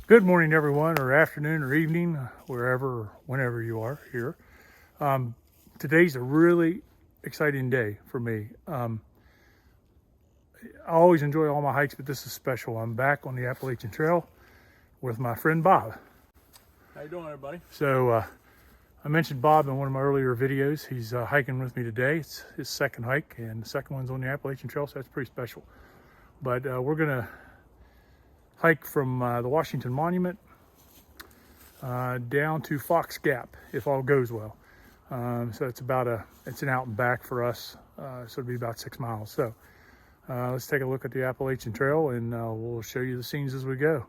Good morning, everyone, or afternoon, or evening, wherever, or whenever you are here. Today's a really exciting day for me. I always enjoy all my hikes, but this is special. I'm back on the Appalachian Trail with my friend Bob. How you doing, everybody? So I mentioned Bob in one of my earlier videos. He's hiking with me today. It's his second hike, and the second one's on the Appalachian Trail, so that's pretty special. But we're gonna hike from the Washington Monument down to Fox Gap, if all goes well. So it's an out and back for us, so it'll be about 6 miles. So let's take a look at the Appalachian Trail, and we'll show you the scenes as we go.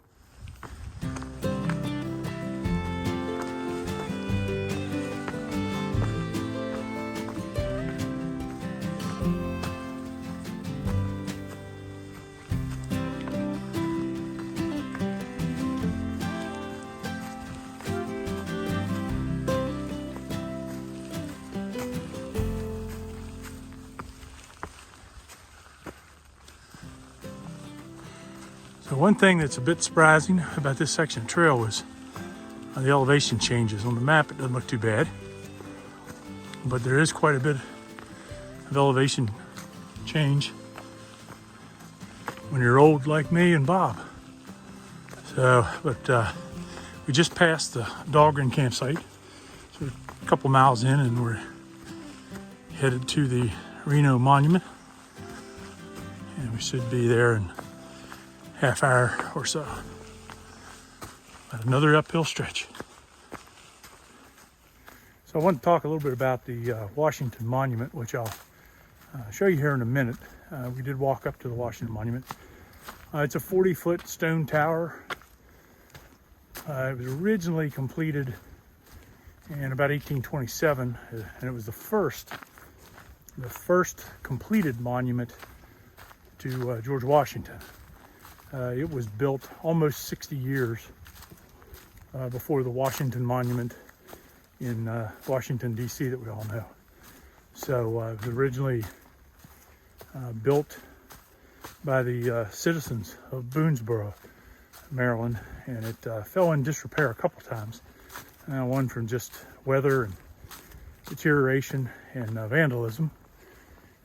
So one thing that's a bit surprising about this section of trail was the elevation changes. On the map, it doesn't look too bad, but there is quite a bit of elevation change when you're old like me and Bob. So, but we just passed the Dahlgren campsite. So we're a couple miles in, and we're headed to the Reno Monument, and we should be there in half hour or so. But another uphill stretch. So I want to talk a little bit about the Washington Monument, which I'll show you here in a minute. We did walk up to the Washington Monument. It's a 40-foot stone tower. It was originally completed in about 1827, and it was the first completed monument to George Washington. It was built almost 60 years before the Washington Monument in Washington, D.C. that we all know. So it was originally built by the citizens of Boonesboro, Maryland, and it fell in disrepair a couple times. One from just weather and deterioration and vandalism,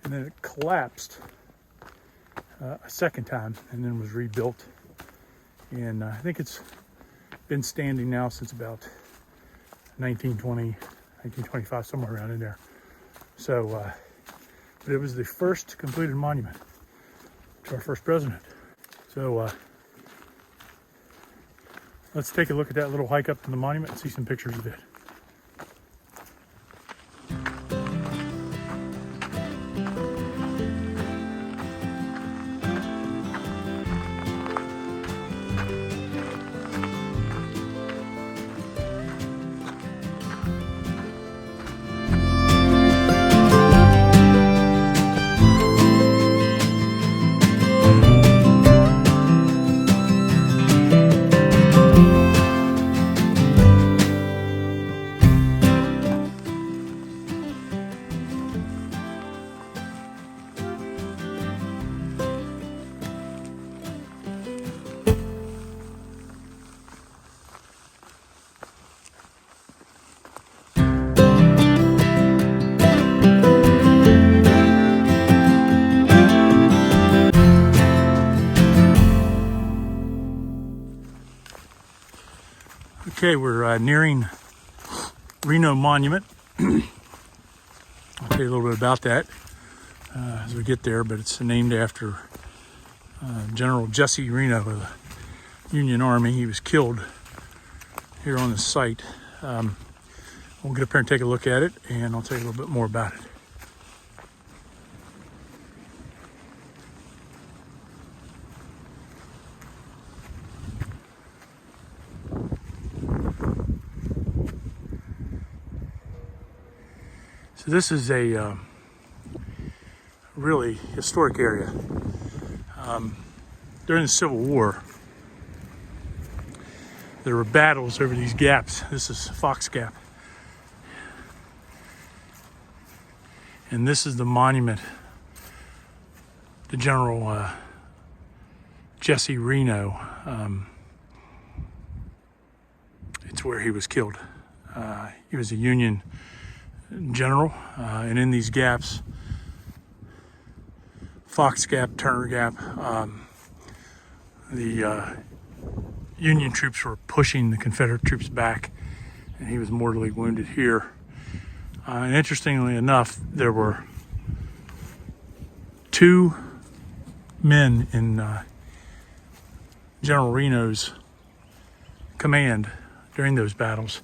and then it collapsed a second time and then was rebuilt. And I think it's been standing now since about 1920, 1925, somewhere around in there. So, but it was the first completed monument to our first president. So let's take a look at that little hike up to the monument and see some pictures of it. Okay, we're nearing Reno Monument. I'll tell you a little bit about that as we get there, but it's named after General Jesse Reno of the Union Army. He was killed here on this site. We'll get up here and take a look at it, and I'll tell you a little bit more about it. So this is a really historic area. During the Civil War, there were battles over these gaps. This is Fox Gap. And this is the monument to General Jesse Reno. is where he was killed. He was a Union general, and in these gaps, Fox Gap, Turner Gap, the Union troops were pushing the Confederate troops back, and he was mortally wounded here. And interestingly enough, there were 2 men in General Reno's command during those battles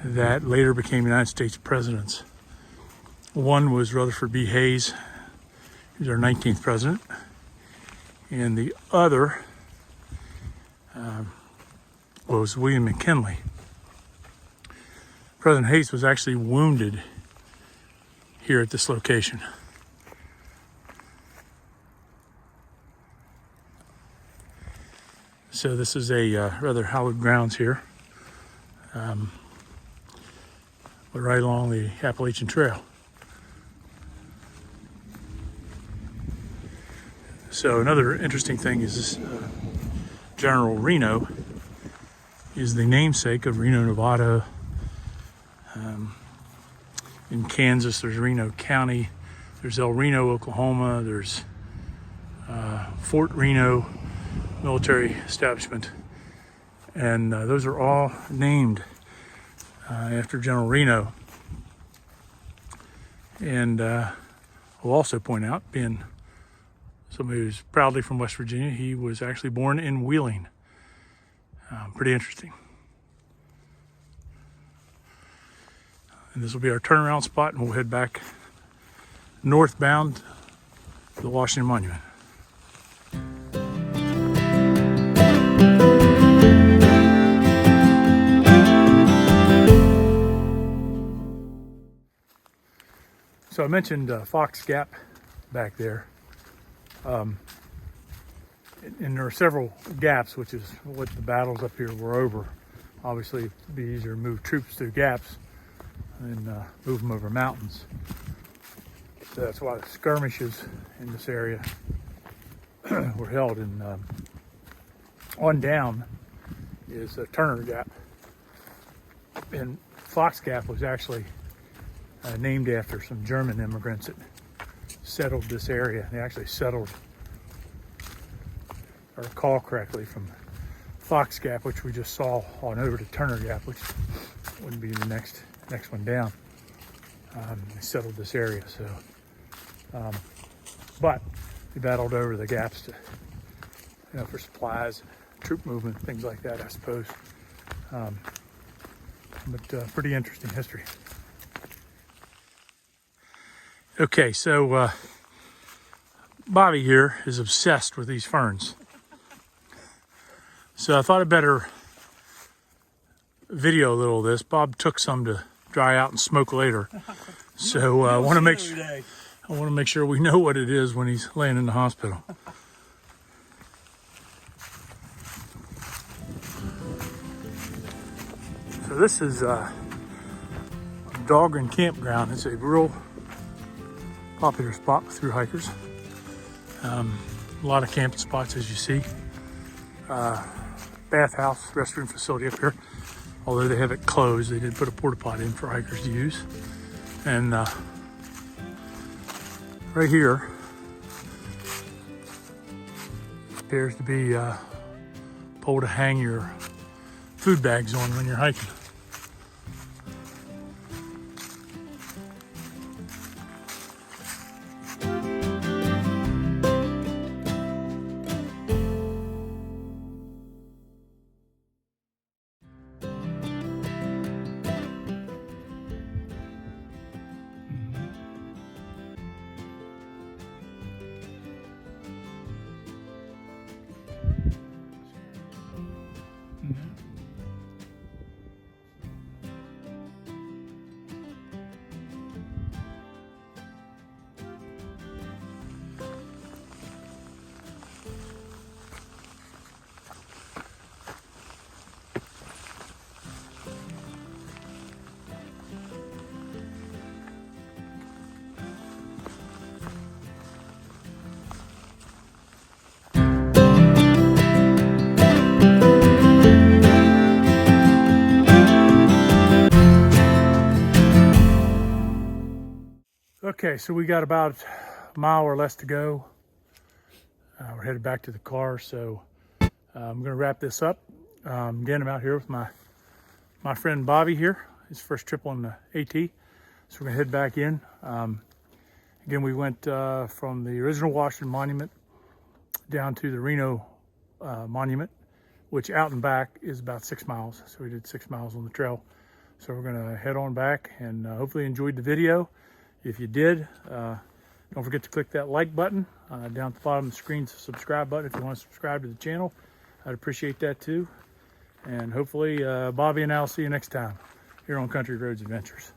that later became United States presidents. One was Rutherford B. Hayes, he was our 19th president, and the other was William McKinley. President Hayes was actually wounded here at this location. So this is a rather hallowed grounds here. We're right along the Appalachian Trail. So another interesting thing is this General Reno is the namesake of Reno, Nevada. In Kansas, there's Reno County. There's El Reno, Oklahoma. There's Fort Reno military establishment. And those are all named after General Reno. And I'll also point out, being somebody who's proudly from West Virginia, he was actually born in Wheeling. Pretty interesting. And this will be our turnaround spot, and we'll head back northbound to the Washington Monument. So I mentioned Fox Gap back there. And there are several gaps, which is what the battles up here were over. Obviously, it'd be easier to move troops through gaps and move them over mountains. So that's why the skirmishes in this area were held. And on down is Turner Gap. And Fox Gap was actually named after some German immigrants that settled this area. They actually settled, if I recall correctly, from Fox Gap, which we just saw, on over to Turner Gap, which wouldn't be the next one down. They settled this area. So, but they battled over the gaps to, for supplies, troop movement, things like that, I suppose. But pretty interesting history. Okay, so Bobby here is obsessed with these ferns. So I thought I'd better video a little of this. Bob took some to dry out and smoke later. So I want to make sure we know what it is when he's laying in the hospital. So this is In Campground. It's a real popular spot through hikers. A lot of camping spots, as you see. Bathhouse, restroom facility up here. Although they have it closed, they did put a porta potty in for hikers to use. And right here appears to be a pole to hang your food bags on when you're hiking. Okay, so we got about a mile or less to go. We're headed back to the car, so I'm going to wrap this up. Again, I'm out here with my friend Bobby here. His first trip on the AT, so we're going to head back in. Again, we went from the original Washington Monument down to the Reno Monument, which out and back is about 6 miles. So we did 6 miles on the trail. So we're going to head on back, and hopefully you enjoyed the video. If you did, don't forget to click that like button down at the bottom of the screen, the subscribe button if you want to subscribe to the channel. I'd appreciate that too. And hopefully Bobby and I will see you next time here on Country Roads Adventures.